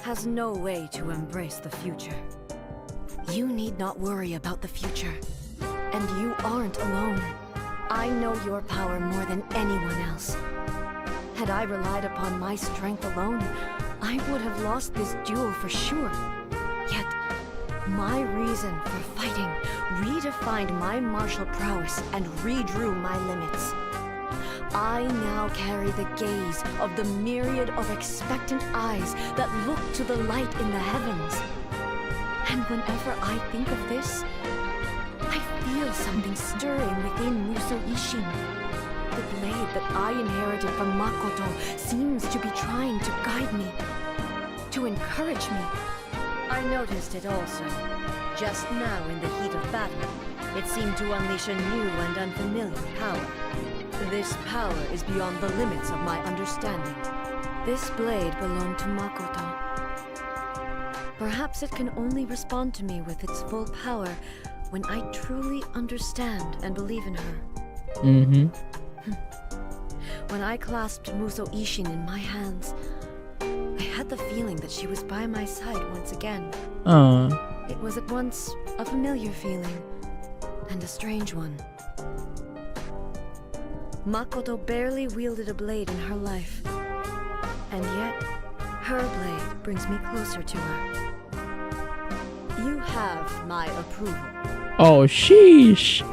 H: has no way to embrace the future. You need not worry about the future. And you aren't alone. I know your power more than anyone else. Had I relied upon my strength alone, I would have lost this duel for sure. Yet, my reason for fighting redefined my martial prowess and redrew my limits. I now carry the gaze of the myriad of expectant eyes that look to the light in the heavens. And whenever I think of this, I feel something stirring within Muso Ishin. The blade that I inherited from Makoto seems to be trying to guide me, to encourage me. I noticed it also. Just now in the heat of battle, it seemed to unleash a new and unfamiliar power. This power is beyond the limits of my understanding. This blade belonged to Makoto. Perhaps it can only respond to me with its full power when I truly understand and believe in her.
A: Mm-hmm.
H: When I clasped Muso Ishin in my hands, I had the feeling that she was by my side once again. It was at once a familiar feeling and a strange one. Makoto barely wielded a blade in her life, and yet her blade brings me closer to her. You have my approval.
A: Oh, sheesh.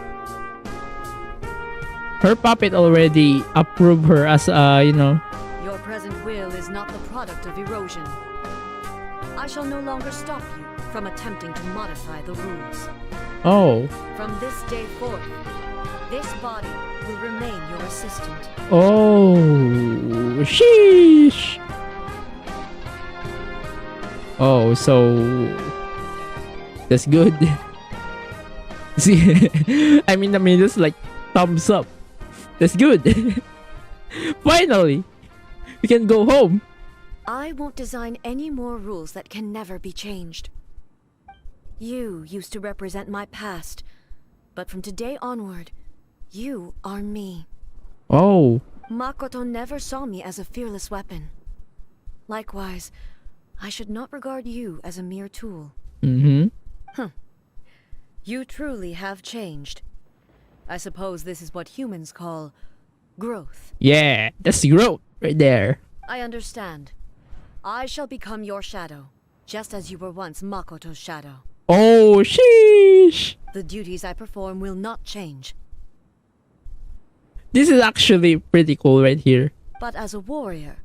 A: Her puppet already approved her as,
H: Your present will is not the product of erosion. I shall no longer stop you from attempting to modify the rules.
A: Oh.
H: From this day forth, this body will remain your assistant.
A: Oh, sheesh. Oh, so that's good. See, I mean, that's like thumbs up. That's good. Finally, we can go home.
H: I won't design any more rules that can never be changed. You used to represent my past, but from today onward, you are me.
A: Oh.
H: Makoto never saw me as a fearless weapon. Likewise, I should not regard you as a mere tool.
A: Mm-hmm.
H: You truly have changed. I suppose this is what humans call growth.
A: Yeah, that's growth right there.
H: I understand. I shall become your shadow, just as you were once Makoto's shadow.
A: Oh, sheesh.
H: The duties I perform will not change.
A: This is actually pretty cool right here.
H: But as a warrior,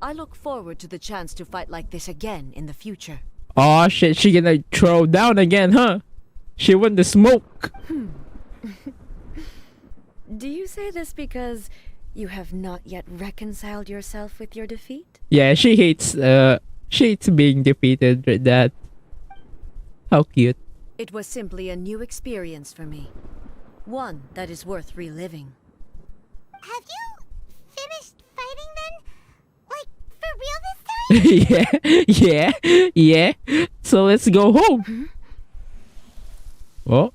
H: I look forward to the chance to fight like this again in the future.
A: Oh shit, she gonna throw down again, huh? She want the smoke.
H: Do you say this because you have not yet reconciled yourself with your defeat?
A: Yeah, she hates being defeated right that. How cute.
H: It was simply a new experience for me. One that is worth reliving.
B: Have you finished fighting then? Like, for real this time?
A: yeah. So let's go home. Oh.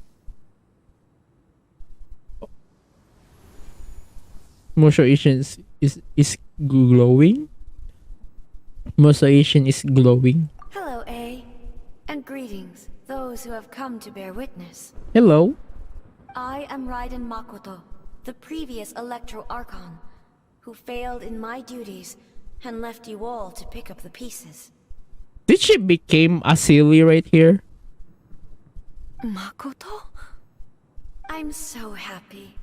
A: Muso Ishin is glowing. Muso Ishin is glowing.
G: Hello, A. And greetings, those who have come to bear witness.
A: Hello.
G: I am Raiden Makoto, the previous Electro Archon, who failed in my duties and left you all to pick up the pieces.
A: Did she become a silly right here?
H: Makoto?
G: I'm so happy.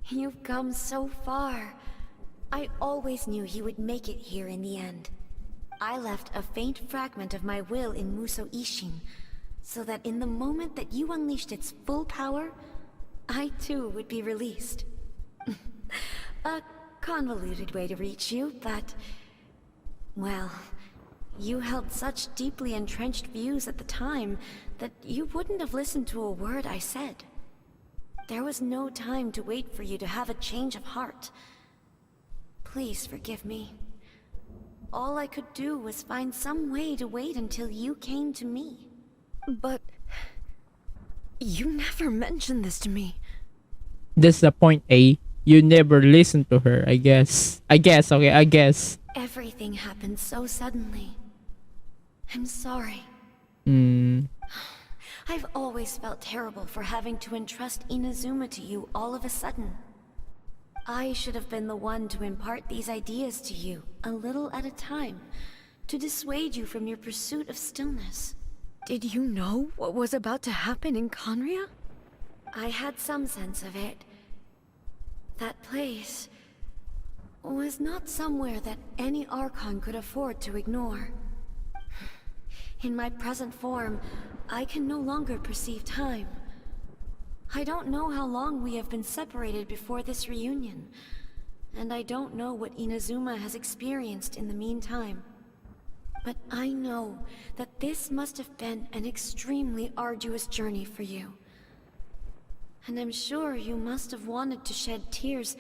G: You've come so far. I always knew you would make it here in the end. I left a faint fragment of my will in Muso Ishin, so that in the moment that you unleashed its full power, I too would be released. A convoluted way to reach you, but... well, you held such deeply entrenched views at the time that you wouldn't have listened to a word I said.
H: there was no time to wait for you to have a change of heart. Please forgive me. All I could do was find some way to wait until you came to me.
C: But you never mentioned this to me.
A: That's the point, A. You never listened to her, I guess. I guess.
H: Everything happened so suddenly. I'm sorry. I've always felt terrible for having to entrust Inazuma to you all of a sudden. I should have been the one to impart these ideas to you, a little at a time, to dissuade you from your pursuit of stillness.
C: Did you know what was about to happen in Conria?
H: I had some sense of it. That place was not somewhere that any Archon could afford to ignore. In my present form, I can no longer perceive time. I don't know how long we have been separated before this reunion, and I don't know what Inazuma has experienced in the meantime. But I know that this must have been an extremely arduous journey for you. And I'm sure you must have wanted to shed tears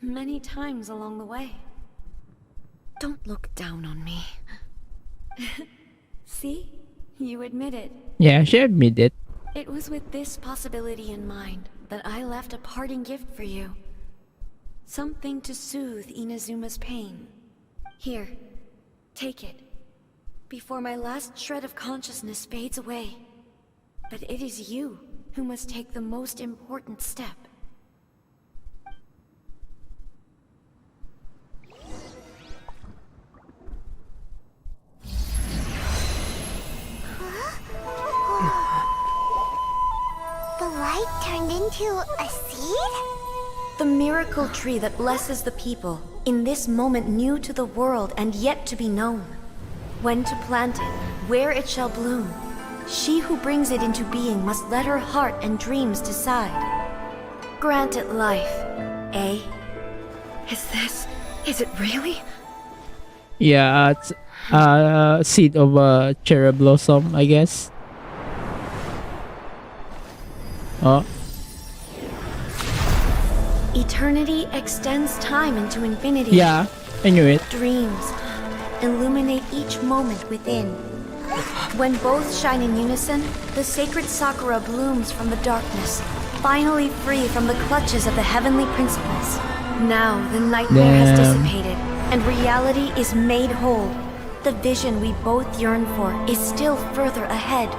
H: many times along the way.
C: Don't look down on me.
H: See? You admit it.
A: Yeah, she admitted.
H: It was with this possibility in mind that I left a parting gift for you. Something to soothe Inazuma's pain. Here, take it. Before my last shred of consciousness fades away. But it is you who must take the most important step.
B: The light turned into a seed?
H: The miracle tree that blesses the people, in this moment new to the world and yet to be known. When to plant it, where it shall bloom. She who brings it into being must let her heart and dreams decide. Grant it life, eh?
C: Is it really?
A: Yeah, it's seed of a cherry blossom, I guess. Oh.
H: Eternity extends time into infinity.
A: Yeah, I knew it.
H: Dreams illuminate each moment within. When both shine in unison, the sacred Sakura blooms from the darkness, finally free from the clutches of the heavenly principles. Now the nightmare has dissipated, and reality is made whole. The vision we both yearn for is still further ahead.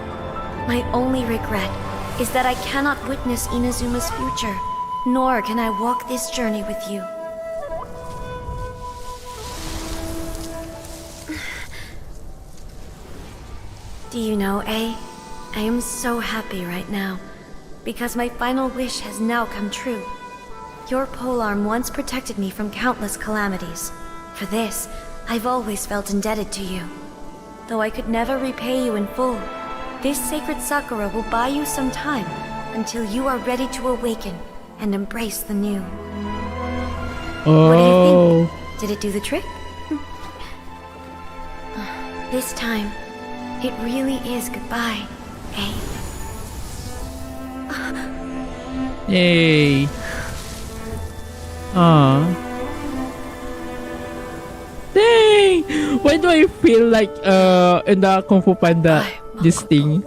H: My only regret is that I cannot witness Inazuma's future, nor can I walk this journey with you. Do you know, I am so happy right now, because my final wish has now come true. Your polearm once protected me from countless calamities. For this, I've always felt indebted to you. Though I could never repay you in full, this sacred Sakura will buy you some time until you are ready to awaken and embrace the new.
A: Oh.
H: What do you think? Did it do the trick? This time, it really is goodbye, eh?
A: Yay. Dang! Why do I feel like in the Kung Fu Panda this thing?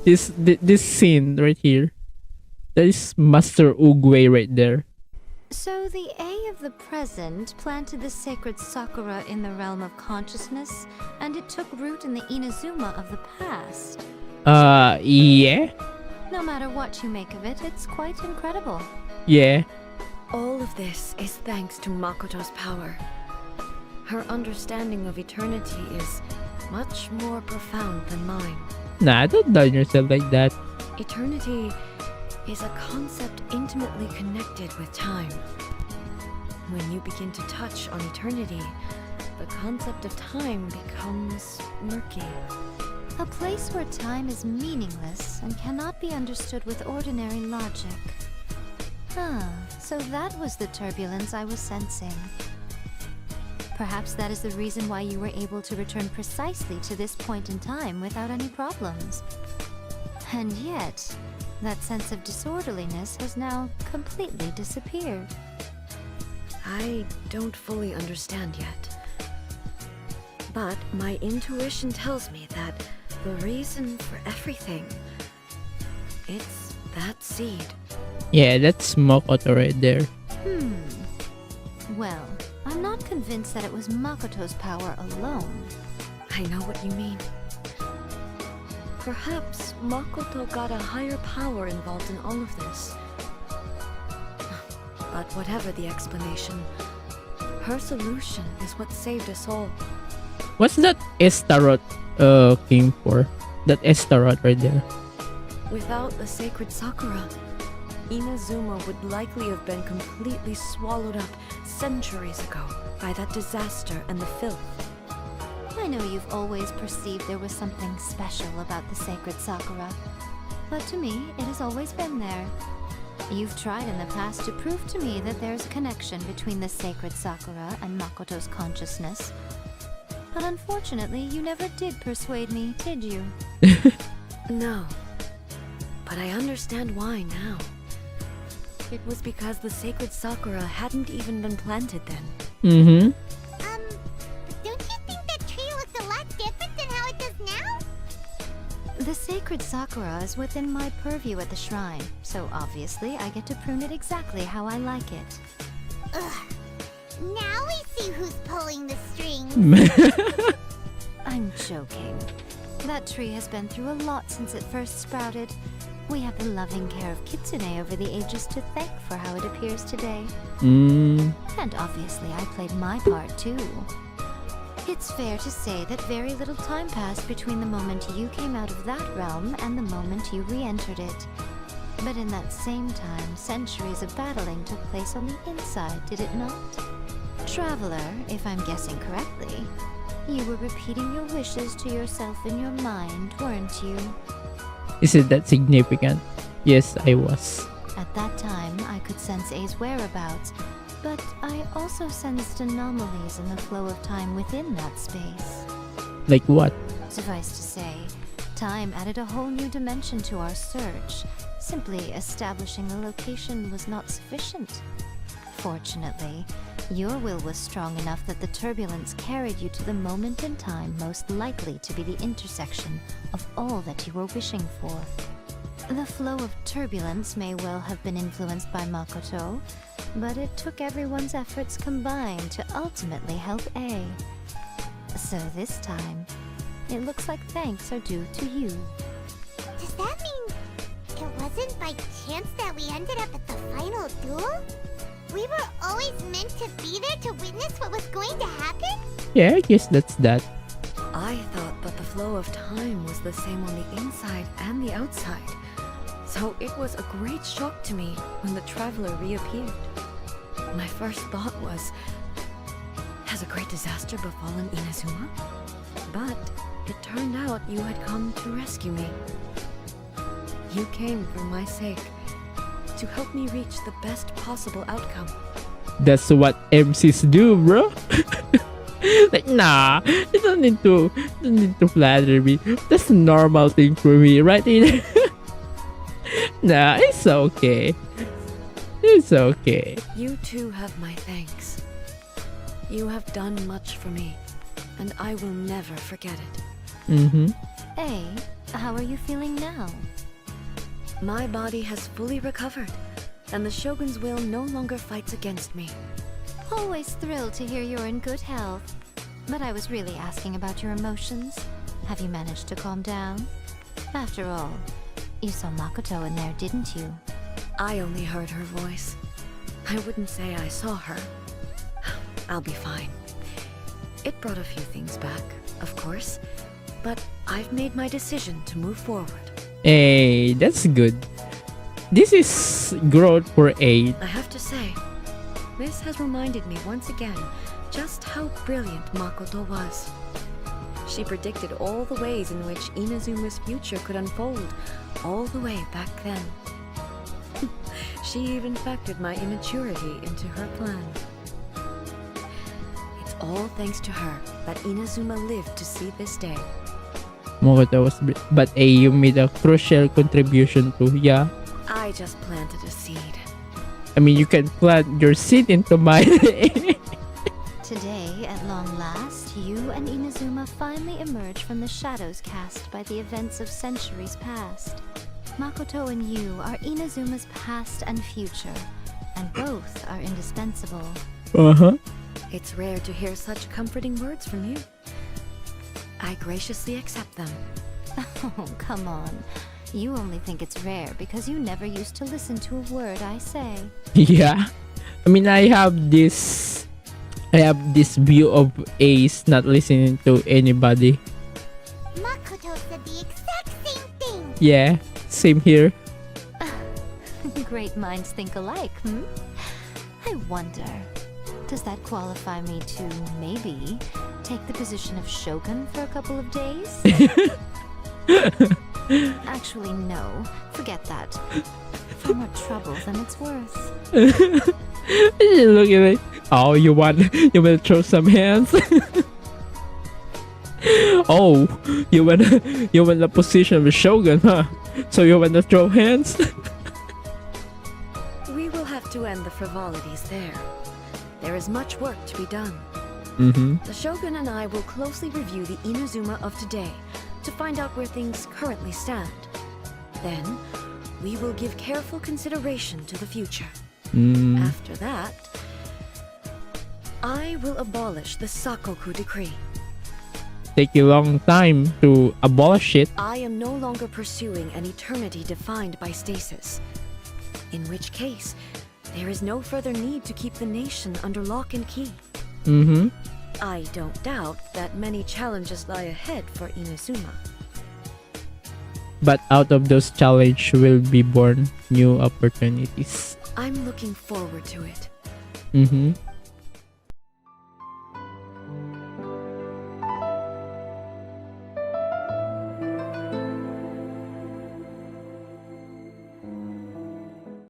A: This scene right here. That is Master Oogway right there.
G: So the A of the present planted the sacred Sakura in the realm of consciousness, and it took root in the Inazuma of the past.
A: Yeah?
G: No matter what you make of it, it's quite incredible.
A: Yeah.
C: All of this is thanks to Makoto's power. Her understanding of eternity is much more profound than mine.
A: Nah, don't down yourself like that.
C: Eternity is a concept intimately connected with time. When you begin to touch on eternity, the concept of time becomes murky.
G: A place where time is meaningless and cannot be understood with ordinary logic. So that was the turbulence I was sensing. Perhaps that is the reason why you were able to return precisely to this point in time without any problems. And yet, That sense of disorderliness has now completely disappeared.
C: I don't fully understand yet. But my intuition tells me that the reason for everything, it's that seed.
A: Yeah, that's Makoto right there.
G: Well, I'm not convinced that it was Makoto's power alone.
C: I know what you mean. Perhaps Makoto got a higher power involved in all of this. But whatever the explanation, her solution is what saved us all.
A: What's that Estarot came for? That Estarot right there.
C: Without the sacred Sakura, Inazuma would likely have been completely swallowed up centuries ago by that disaster and the filth.
G: I know you've always perceived there was something special about the sacred Sakura, but to me, it has always been there. You've tried in the past to prove to me that there's a connection between the sacred Sakura and Makoto's consciousness. But unfortunately, you never did persuade me, did you?
C: No. But I understand why now. It was because the sacred Sakura hadn't even been planted then.
A: Mm-hmm.
B: Don't you think that tree looks a lot different than how it does now?
G: The sacred Sakura is within my purview at the shrine, so obviously I get to prune it exactly how I like it.
B: Ugh. Now we see who's pulling the strings.
G: I'm joking. That tree has been through a lot since it first sprouted. We have the loving care of Kitsune over the ages to thank for how it appears today. And obviously I played my part too. It's fair to say that very little time passed between the moment you came out of that realm and the moment you re-entered it. But in that same time, centuries of battling took place on the inside, did it not? Traveler, if I'm guessing correctly, you were repeating your wishes to yourself in your mind, weren't you?
A: Is it that significant? Yes, I was.
G: At that time, I could sense A's whereabouts, but I also sensed anomalies in the flow of time within that space.
A: Like what?
G: Suffice to say, time added a whole new dimension to our search. Simply establishing a location was not sufficient. Fortunately, your will was strong enough that the turbulence carried you to the moment in time most likely to be the intersection of all that you were wishing for. The flow of turbulence may well have been influenced by Makoto, but it took everyone's efforts combined to ultimately help A. So this time, it looks like thanks are due to you.
B: Does that mean it wasn't by chance that we ended up at the final duel? We were always meant to be there to witness what was going to happen?
A: Yeah, I guess that's that.
C: I thought that the flow of time was the same on the inside and the outside. So it was a great shock to me when the traveler reappeared. My first thought was, has a great disaster befallen Inazuma? But it turned out you had come to rescue me. You came for my sake, to help me reach the best possible outcome.
A: That's what MCs do, bro. Like, nah, you don't need to flatter me. That's a normal thing for me, right? Nah, it's okay. It's okay.
C: You too have my thanks. You have done much for me, and I will never forget it.
G: Hey, how are you feeling now?
C: My body has fully recovered, and the Shogun's will no longer fights against me.
G: Always thrilled to hear you're in good health. But I was really asking about your emotions. Have you managed to calm down? After all, you saw Makoto in there, didn't you?
C: I only heard her voice. I wouldn't say I saw her. I'll be fine. It brought a few things back, of course, but I've made my decision to move forward.
A: Hey, that's good. This is growth for 8.
C: I have to say, this has reminded me once again just how brilliant Makoto was. She predicted all the ways in which Inazuma's future could unfold, all the way back then. She even factored my immaturity into her plan. It's all thanks to her that Inazuma lived to see this day.
A: Mokoto was but you made a crucial contribution to. Yeah.
H: I just planted a seed.
A: I mean, you can plant your seed into my.
G: Today, at long last, you and Inazuma finally emerge from the shadows cast by the events of centuries past. Makoto and you are Inazuma's past and future, and both are indispensable.
A: Uh-huh.
H: It's rare to hear such comforting words from you. I graciously accept them.
G: Oh, come on. You only think it's rare because you never used to listen to a word I say.
A: Yeah. I mean, I have this view of Ace not listening to anybody.
B: Makoto said the exact same thing.
A: Yeah, same here.
G: Great minds think alike, hmm? I wonder, does that qualify me to maybe take the position of Shogun for a couple of days? Actually, no. Forget that. Far more trouble than it's worth.
A: Look at it. Oh, you want to throw some hands? Oh, you want the position of Shogun, huh? So you want to throw hands?
H: We will have to end the frivolities there. There is much work to be done.
A: Mm-hmm.
H: The Shogun and I will closely review the Inazuma of today to find out where things currently stand. Then, we will give careful consideration to the future. After that, I will abolish the Sakoku decree.
A: Take a long time to abolish it.
H: I am no longer pursuing an eternity defined by stasis. In which case, there is no further need to keep the nation under lock and key.
A: Mm-hmm.
H: I don't doubt that many challenges lie ahead for Inazuma.
A: But out of those challenges will be born new opportunities.
H: I'm looking forward to it.
A: Mm-hmm.